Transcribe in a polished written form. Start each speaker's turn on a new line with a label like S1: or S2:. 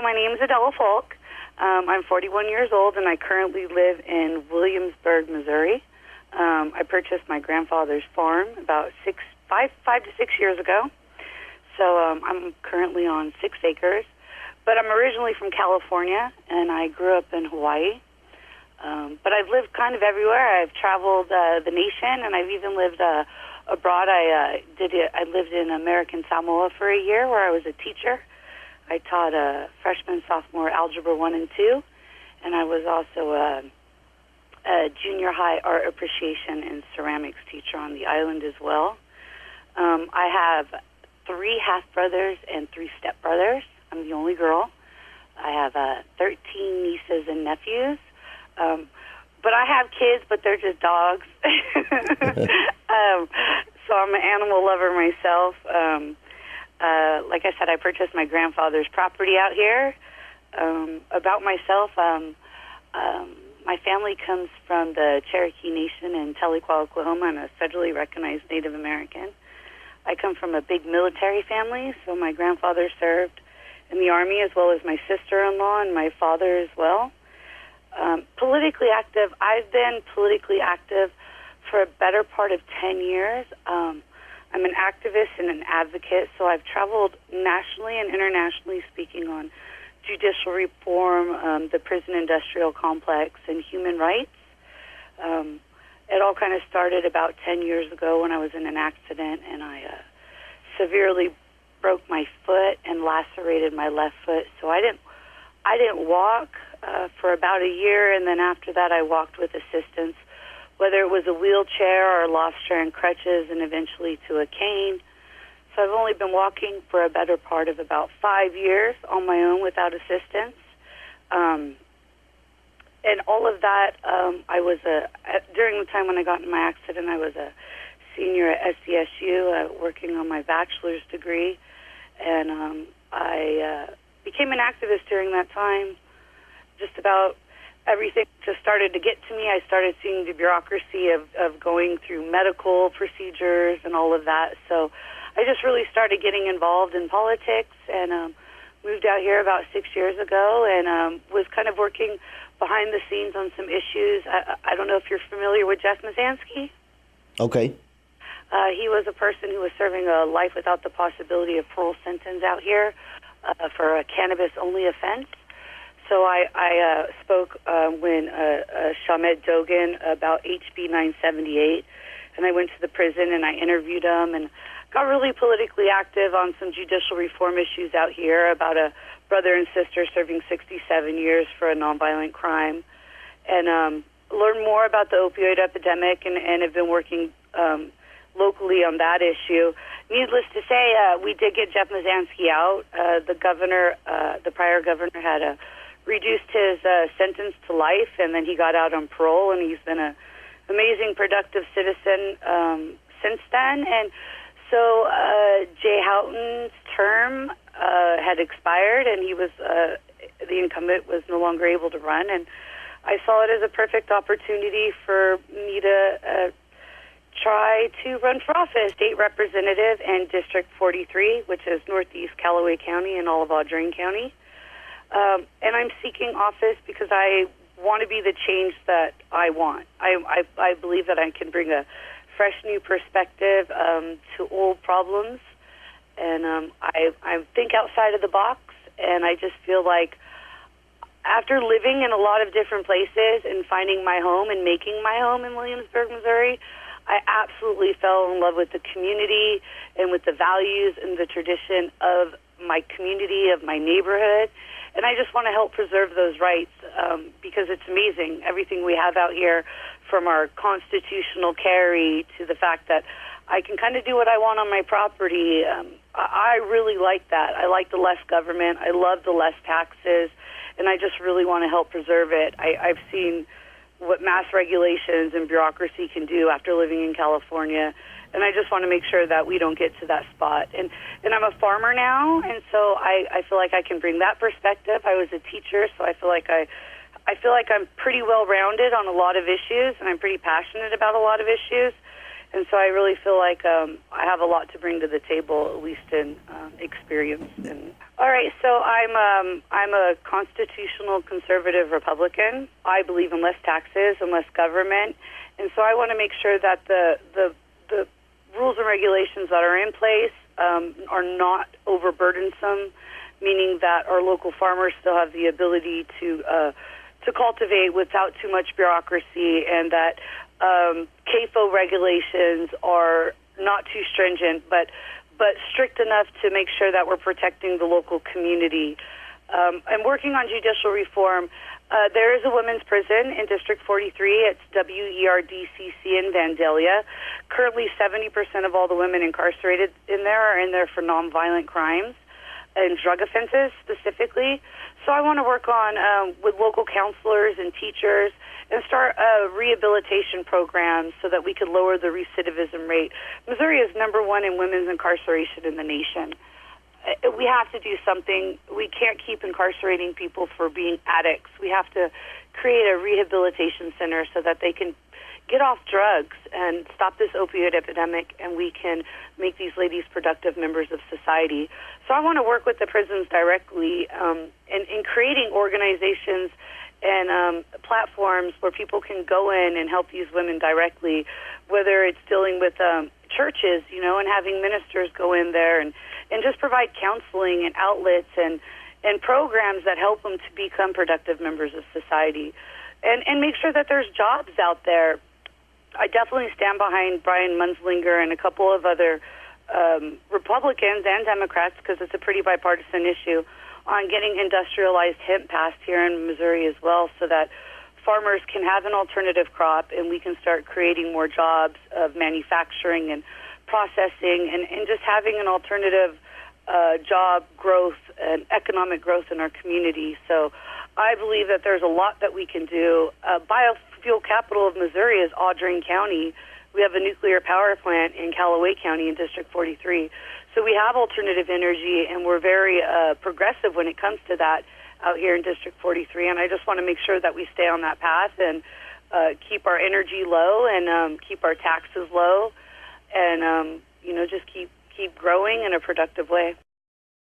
S1: my name is Adela Falk. I'm 41 years old, and I currently live in Williamsburg, Missouri. I purchased my grandfather's farm about 5 to 6 years ago. So I'm currently on 6 acres. But I'm originally from California, and I grew up in Hawaii. But I've lived kind of everywhere. I've traveled the nation, and I've even lived abroad. I lived in American Samoa for a year, where I was a teacher. I taught freshman, sophomore algebra 1 and 2, and I was also a junior high art appreciation and ceramics teacher on the island as well. I have 3 half-brothers and 3 step-brothers. I'm the only girl. I have 13 nieces and nephews. But I have kids, but they're just dogs. So I'm an animal lover myself. Like I said, I purchased my grandfather's property out here. About myself, my family comes from the Cherokee Nation in Tahlequah, Oklahoma. I'm a federally recognized Native American. I come from a big military family, so my grandfather served in the Army, as well as my sister-in-law and my father as well. Politically active, I've been politically active for a better part of 10 years. I'm an activist and an advocate, so I've traveled nationally and internationally speaking on judicial reform, the prison industrial complex, and human rights. It all kind of started about 10 years ago when I was in an accident, and I severely broke my foot and lacerated my left foot. So I didn't walk for about a year, and then after that I walked with assistance, whether it was a wheelchair or lost strand crutches and eventually to a cane. So I've only been walking for a better part of about 5 years on my own without assistance. And all of that, I was during the time when I got in my accident, I was a senior at SDSU working on my bachelor's degree. And I became an activist during that time. Just about everything just started to get to me. I started seeing the bureaucracy of going through medical procedures and all of that. So I just really started getting involved in politics and moved out here about 6 years ago and was kind of working behind the scenes on some issues. I don't know if you're familiar with Jeff Mazansky.
S2: Okay.
S1: He was a person who was serving a life without the possibility of parole sentence out here for a cannabis-only offense. So I spoke when Shamed Dogan about HB 978, and I went to the prison and I interviewed him and got really politically active on some judicial reform issues out here about a brother and sister serving 67 years for a nonviolent crime, and learned more about the opioid epidemic and have been working locally on that issue. Needless to say, we did get Jeff Mazansky out. The governor, the prior governor, had reduced his sentence to life, and then he got out on parole, and he's been an amazing, productive citizen since then. And so Jay Houghton's term had expired, and he was the incumbent was no longer able to run, and I saw it as a perfect opportunity for me to try to run for office, state representative in District 43, which is Northeast Callaway County and all of Audrain County. And I'm seeking office because I want to be the change that I want. I believe that I can bring a fresh new perspective to old problems, and I think outside of the box, and I just feel like after living in a lot of different places and finding my home and making my home in Williamsburg, Missouri, I absolutely fell in love with the community and with the values and the tradition of my community, of my neighborhood. And I just want to help preserve those rights because it's amazing, everything we have out here, from our constitutional carry to the fact that I can kind of do what I want on my property. I really like that. I like the less government. I love the less taxes. And I just really want to help preserve it. I've seen what mass regulations and bureaucracy can do after living in California, and I just want to make sure that we don't get to that spot. And I'm a farmer now, and so I feel like I can bring that perspective. I was a teacher, so I feel like I'm pretty well-rounded on a lot of issues, and I'm pretty passionate about a lot of issues. And so I really feel like I have a lot to bring to the table, at least in experience. And all right, so I'm a constitutional conservative Republican. I believe in less taxes and less government, and so I want to make sure that the rules and regulations that are in place are not overburdensome, meaning that our local farmers still have the ability to cultivate without too much bureaucracy, and that CAFO regulations are not too stringent, but strict enough to make sure that we're protecting the local community. I'm working on judicial reform. There is a women's prison in District 43. It's WERDCC in Vandalia. Currently, 70% of all the women incarcerated in there are in there for nonviolent crimes and drug offenses specifically. So I want to work on with local counselors and teachers and start rehabilitation programs so that we could lower the recidivism rate. Missouri is #1 in women's incarceration in the nation. We have to do something. We can't keep incarcerating people for being addicts. We have to create a rehabilitation center so that they can get off drugs and stop this opioid epidemic, and we can make these ladies productive members of society. So I want to work with the prisons directly in creating organizations and platforms where people can go in and help these women directly, whether it's dealing with churches, and having ministers go in there and just provide counseling and outlets and programs that help them to become productive members of society, and make sure that there's jobs out there. I definitely stand behind Brian Munzlinger and a couple of other Republicans and Democrats, because it's a pretty bipartisan issue, on getting industrialized hemp passed here in Missouri as well, so that farmers can have an alternative crop and we can start creating more jobs of manufacturing and processing and just having an alternative job growth and economic growth in our community. So I believe that there's a lot that we can do. Biofuel capital of Missouri is Audrain County. We have a nuclear power plant in Callaway County in District 43. So we have alternative energy, and we're very progressive when it comes to that out here in District 43. And I just want to make sure that we stay on that path and keep our energy low and keep our taxes low and, just keep growing in a productive way.